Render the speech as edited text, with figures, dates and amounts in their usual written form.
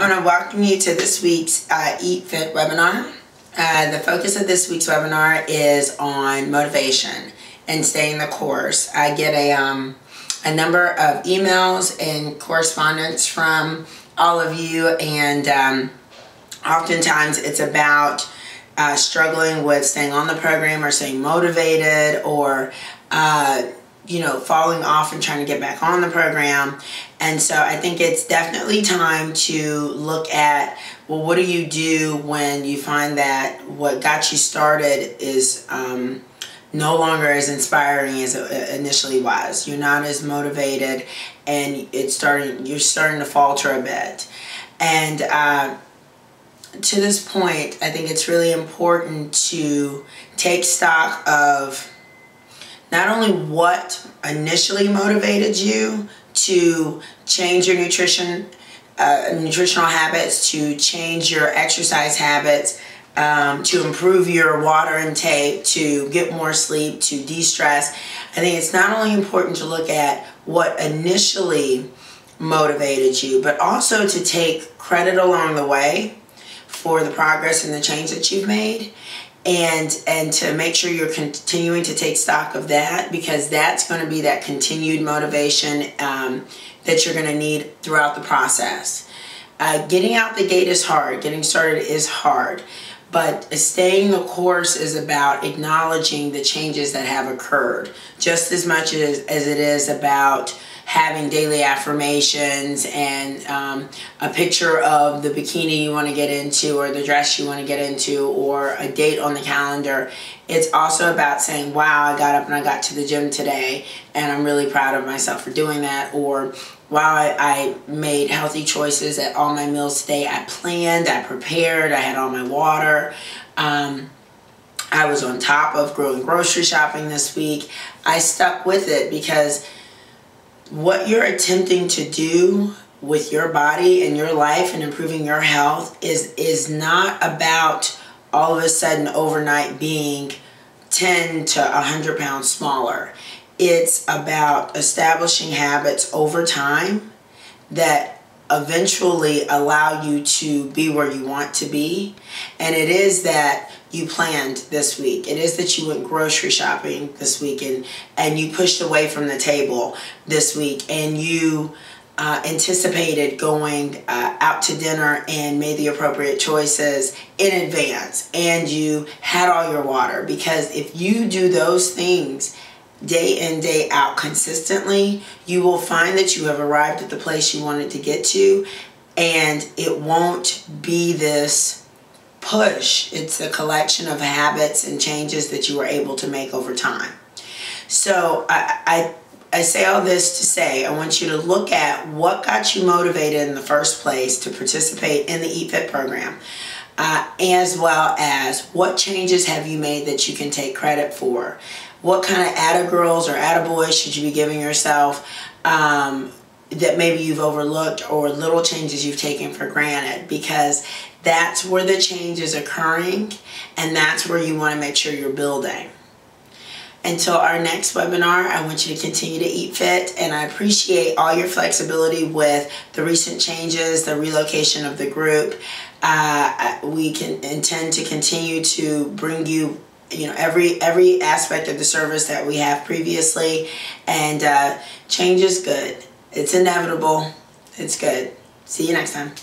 I want to welcome you to this week's Eat Fit webinar. The focus of this week's webinar is on motivation and staying the course. I get a number of emails and correspondence from all of you, and oftentimes it's about struggling with staying on the program or staying motivated, or falling off and trying to get back on the program. And so I think it's definitely time to look at, well, what do you do when you find that what got you started is no longer as inspiring as it initially was. You're not as motivated, and you're starting to falter a bit. And to this point, I think it's really important to take stock of not only what initially motivated you to change your nutritional habits, to change your exercise habits, to improve your water intake, to get more sleep, to de-stress. I think it's not only important to look at what initially motivated you, but also to take credit along the way for the progress and the change that you've made. And to make sure you're continuing to take stock of that, because that's going to be that continued motivation that you're going to need throughout the process. Getting out the gate is hard. Getting started is hard. But staying the course is about acknowledging the changes that have occurred, just as much as it is about having daily affirmations and a picture of the bikini you want to get into, or the dress you want to get into, or a date on the calendar. It's also about saying, wow, I got up and I got to the gym today, and I'm really proud of myself for doing that. Or, wow, I made healthy choices at all my meals today. I planned, I prepared, I had all my water. I was on top of grocery shopping this week. I stuck with it, because what you're attempting to do with your body and your life and improving your health is not about all of a sudden overnight being 10 to 100 pounds smaller. It's about establishing habits over time that eventually allow you to be where you want to be. And it is that you planned this week. It is that you went grocery shopping this weekend, and you pushed away from the table this week, and you anticipated going out to dinner and made the appropriate choices in advance, and you had all your water. Because if you do those things day in, day out consistently, you will find that you have arrived at the place you wanted to get to, and it won't be this push. It's a collection of habits and changes that you were able to make over time. So I say all this to say, I want you to look at what got you motivated in the first place to participate in the Eat Fit program, as well as what changes have you made that you can take credit for. What kind of atta-girls or atta-boys should you be giving yourself that maybe you've overlooked, or little changes you've taken for granted, because that's where the change is occurring, and that's where you want to make sure you're building. Until our next webinar, I want you to continue to eat fit, and I appreciate all your flexibility with the recent changes, the relocation of the group. We can intend to continue to bring you every aspect of the service that we have previously, and change is good. It's inevitable. It's good. See you next time.